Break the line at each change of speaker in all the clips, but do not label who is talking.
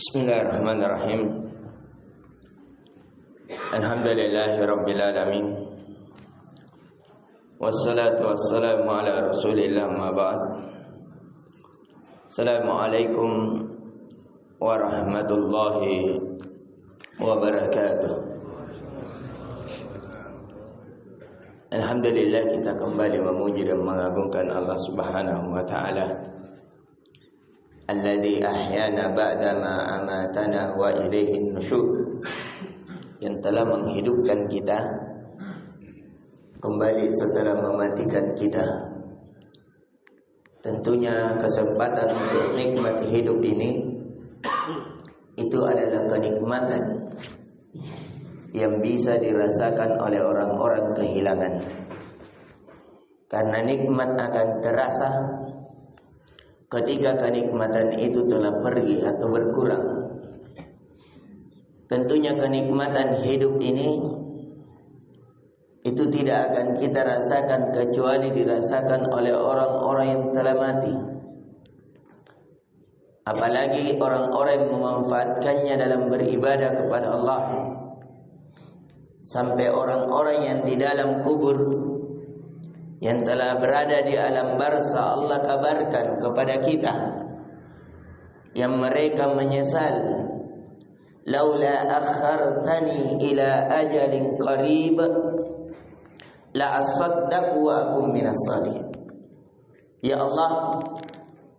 Bismillahirrahmanirrahim. Alhamdulillahirabbil alamin. Wassalatu wassalamu ala Rasulillah ma ba'd. Assalamualaikum warahmatullahi wabarakatuh. Alhamdulillah, kita kembali memuji dan mengagungkan Allah Subhanahu wa taala, alladzi ahyana ba'dama amatana wa ilaihin nusyur, yang telah menghidupkan kita kembali setelah mematikan kita. Tentunya kesempatan untuk nikmati hidup ini itu adalah kenikmatan yang bisa dirasakan oleh orang-orang kehilangan, karena nikmat akan terasa ketika kenikmatan itu telah pergi atau berkurang. Tentunya kenikmatan hidup ini itu tidak akan kita rasakan kecuali dirasakan oleh orang-orang yang telah mati. Apalagi orang-orang yang memanfaatkannya dalam beribadah kepada Allah. Sampai orang-orang yang di dalam kubur, yang telah berada di alam barzah, Allah kabarkan kepada kita, yang mereka menyesal, laula akhartani ila ajalin qarib la asaddaqu wa akum minas salihin. Ya Allah,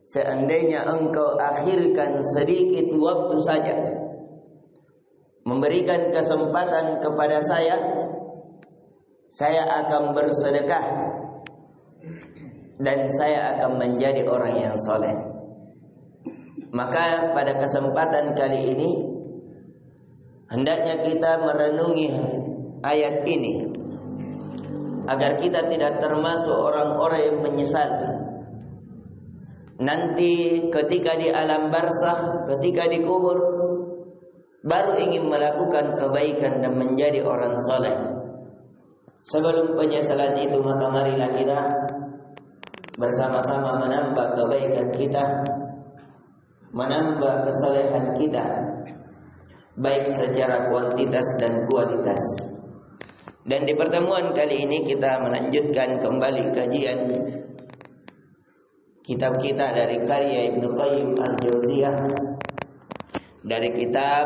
seandainya engkau akhirkan sedikit waktu saja, memberikan kesempatan kepada saya akan bersedekah dan saya akan menjadi orang yang soleh. Maka pada kesempatan kali ini hendaknya kita merenungi ayat ini agar kita tidak termasuk orang-orang yang menyesal nanti ketika di alam barzakh, ketika di kubur, baru ingin melakukan kebaikan dan menjadi orang soleh. Sebelum penyesalan itu, maka marilah kita bersama-sama menambah kebaikan kita, menambah kesolehan kita, baik secara kuantitas dan kualitas. Dan di pertemuan kali ini kita melanjutkan kembali kajian kitab kita dari karya Ibnu Qayyim Al-Jauziyah, dari kitab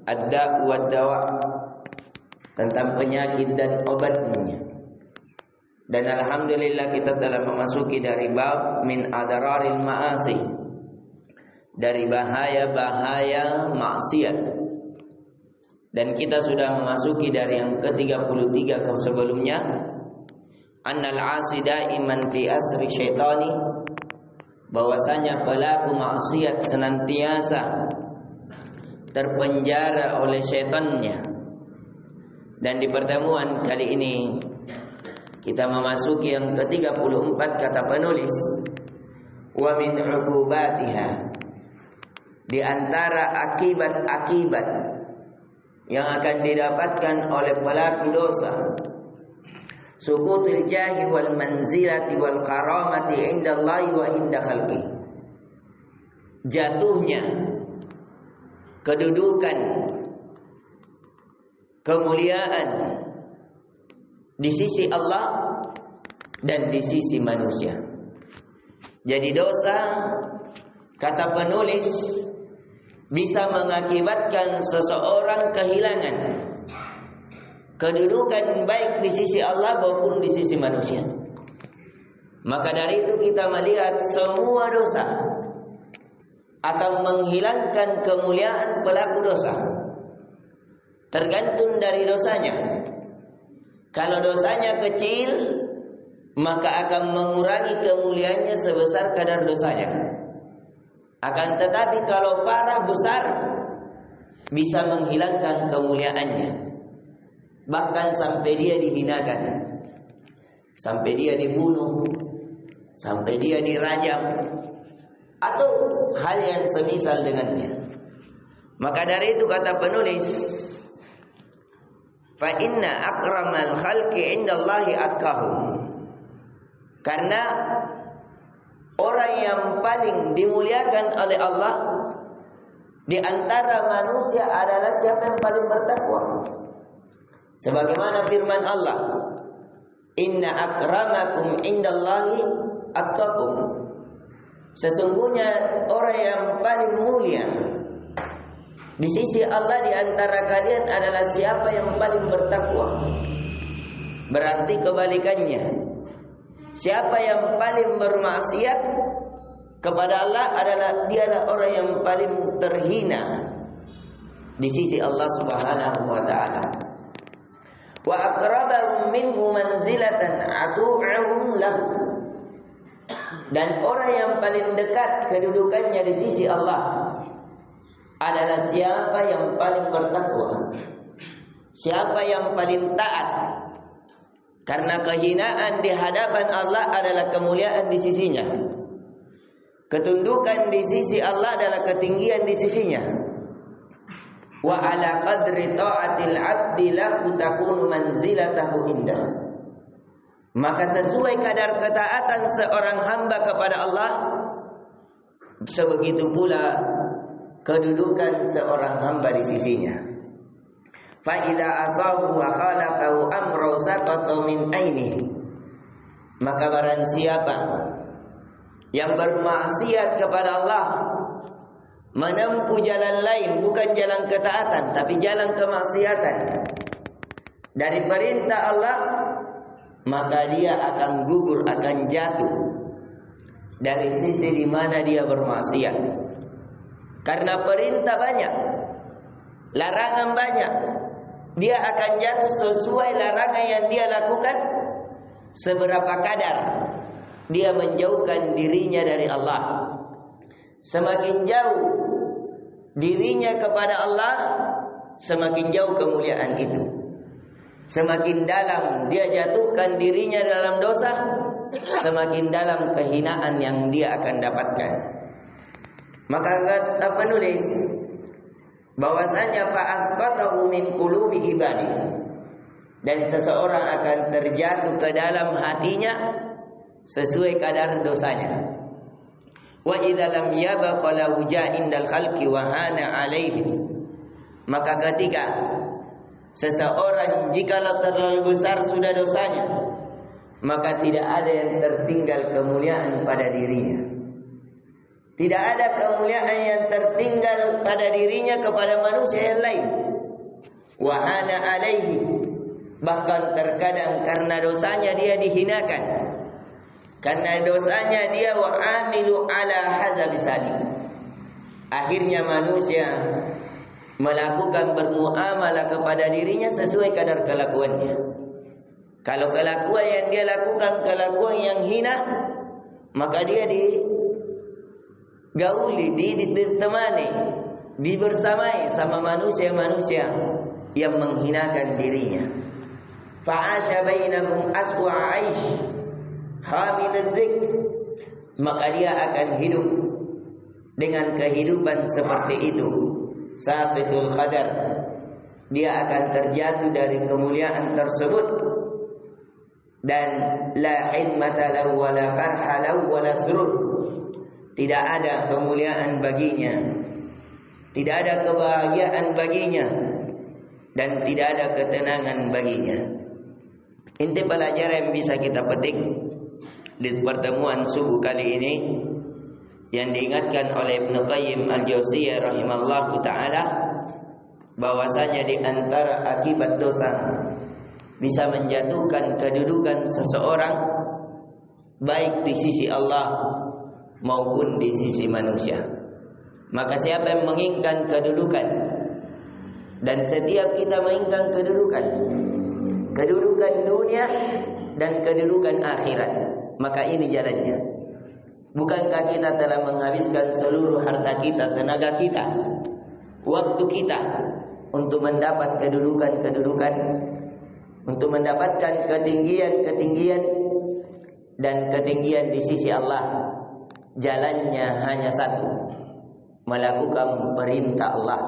Ad-Da' wa Dawa, tentang penyakit dan obatnya. Dan alhamdulillah kita telah memasuki dari bab min adararil ma'asi, dari bahaya-bahaya maksiat. Dan kita sudah memasuki dari yang ke-33 sebelumnya, annal 'asi da'iman fi asri syaitani, bahwasanya pelaku maksiat senantiasa terpenjara oleh syaitannya. Dan di pertemuan kali ini kita memasuki yang ke-34, kata penulis, wa min 'uqubatiha, di antara akibat-akibat yang akan didapatkan oleh pelaku dosa, suqutul jahi wal manzilati wal karamati indallahi wa inda khalqi, jatuhnya kedudukan, kemuliaan di sisi Allah dan di sisi manusia. Jadi dosa, kata penulis, bisa mengakibatkan seseorang kehilangan kedudukan baik di sisi Allah maupun di sisi manusia. Maka dari itu kita melihat semua dosa akan menghilangkan kemuliaan pelaku dosa, tergantung dari dosanya. Kalau dosanya kecil, maka akan mengurangi kemuliaannya sebesar kadar dosanya. Akan tetapi kalau parah besar, bisa menghilangkan kemuliaannya, bahkan sampai dia dihinakan, sampai dia dibunuh, sampai dia dirajam, atau hal yang semisal dengannya. Maka dari itu kata penulis, fa inna akramal khalqi indallahi atqahum, karena orang yang paling dimuliakan oleh Allah di antara manusia adalah siapa yang paling bertakwa. Sebagaimana firman Allah, "Inna akramakum indallahi atqakum." Sesungguhnya orang yang paling mulia di sisi Allah di antara kalian adalah siapa yang paling bertakwa. Berarti kebalikannya, siapa yang paling bermaksiat kepada Allah adalah dialah orang yang paling terhina di sisi Allah Subhanahu wa taala. Wa aqrabahum minhu manzilatan atu'ahum lahu. Dan orang yang paling dekat kedudukannya di sisi Allah adalah siapa yang paling bertakwa, siapa yang paling taat. Karena kehinaan di hadapan Allah adalah kemuliaan di sisinya. Ketundukan di sisi Allah adalah ketinggian di sisinya. Wa ala qadri ta'atil 'abdi lahu takunu manzilatahu indah. Maka sesuai kadar ketaatan seorang hamba kepada Allah, sebegitu pula kedudukan seorang hamba di sisinya. Fa idza asabu wa khalaqahu amru saqata min ainihi. Maka barang siapa yang bermaksiat kepada Allah, menempuh jalan lain, bukan jalan ketaatan tapi jalan kemaksiatan dari perintah Allah, maka dia akan gugur, akan jatuh dari sisi di mana dia bermaksiat. Karena perintah banyak, larangan banyak, dia akan jatuh sesuai larangan yang dia lakukan. Seberapa kadar dia menjauhkan dirinya dari Allah, semakin jauh dirinya kepada Allah, semakin jauh kemuliaan itu. Semakin dalam dia jatuhkan dirinya dalam dosa, semakin dalam kehinaan yang dia akan dapatkan. Maka kata penulis bahwasanya fa asqatahu min qulubi ibadi, dan seseorang akan terjatuh ke dalam hatinya sesuai kadar dosanya. Wa idza lam yabqa lahu ja'indal khalqi wa hana alaihi. Maka ketika seseorang jikalau terlalu besar sudah dosanya, maka tidak ada yang tertinggal kemuliaan pada dirinya. Tidak ada kemuliaan yang tertinggal pada dirinya kepada manusia yang lain. Wa hana alaihi. Bahkan terkadang karena dosanya dia dihinakan. Karena dosanya dia wa amilu ala hazabi salik. Akhirnya manusia melakukan bermuamalah kepada dirinya sesuai kadar kelakuannya. Kalau kelakuan yang dia lakukan kelakuan yang hina, maka dia digauli, ditemani, dibersamai sama manusia-manusia yang menghinakan dirinya. Fa'asha bainahum aswa 'aish hamil dzikr. Maka dia akan hidup dengan kehidupan seperti itu. Saqitul qadar, dia akan terjatuh dari kemuliaan tersebut. Dan la himata lahu wa la farha lahu wa la surur. Tidak ada kemuliaan baginya, tidak ada kebahagiaan baginya, dan tidak ada ketenangan baginya. Inti pelajaran yang bisa kita petik di pertemuan subuh kali ini yang diingatkan oleh Ibnu Qayyim Al-Jauziyah rahimallahu taala, bahwasanya di antara akibat dosa bisa menjatuhkan kedudukan seseorang baik di sisi Allah maupun di sisi manusia. Maka siapa yang menginginkan kedudukan, dan setiap kita menginginkan kedudukan dunia dan kedudukan akhirat, maka ini jalannya. Bukankah kita telah menghabiskan seluruh harta kita, tenaga kita, waktu kita untuk mendapat kedudukan, untuk mendapatkan ketinggian, dan ketinggian di sisi Allah? Jalannya hanya satu, melakukan perintah Allah.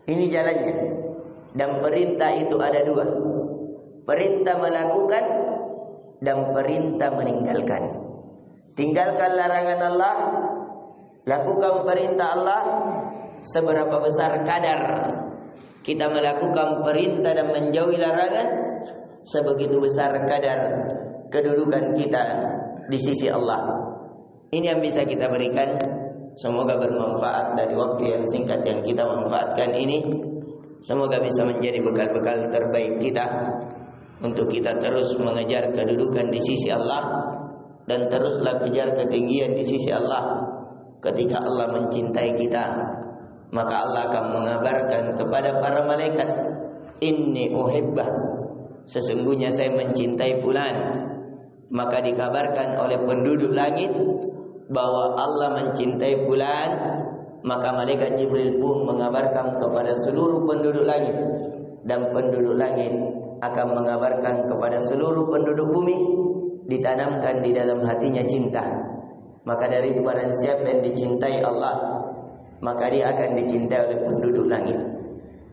Ini jalannya. Dan perintah itu ada dua, perintah melakukan dan perintah meninggalkan. Tinggalkan larangan Allah, lakukan perintah Allah, seberapa besar kadar kita melakukan perintah dan menjauhi larangan, sebegitu besar kadar kedudukan kita di sisi Allah. Ini yang bisa kita berikan. Semoga bermanfaat dari waktu yang singkat yang kita manfaatkan ini. Semoga bisa menjadi bekal-bekal terbaik kita untuk kita terus mengejar kedudukan di sisi Allah, dan teruslah kejar ketinggian di sisi Allah. Ketika Allah mencintai kita, maka Allah akan mengabarkan kepada para malaikat, inni uhibbah, sesungguhnya saya mencintai fulan. Maka dikabarkan oleh penduduk langit bahwa Allah mencintai fulan, maka malaikat Jibril pun mengabarkan kepada seluruh penduduk langit, dan penduduk langit akan mengabarkan kepada seluruh penduduk bumi. Ditanamkan di dalam hatinya cinta. Maka dari itu barang siapa yang dicintai Allah, maka dia akan dicintai oleh penduduk langit.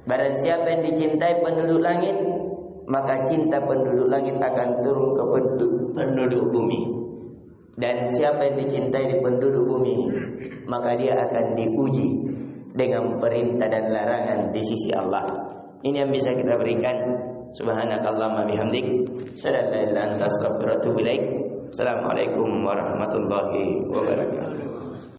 Barang siapa yang dicintai penduduk langit, maka cinta penduduk langit akan turun ke penduduk bumi. Dan siapa yang dicintai di penduduk bumi, maka dia akan diuji dengan perintah dan larangan di sisi Allah. Ini yang bisa kita berikan. Subhanakallahumma bihamdik, asyhadu an la ilaha illa anta, astaghfiruka wa atubu ilaik. Assalamualaikum warahmatullahi wabarakatuh.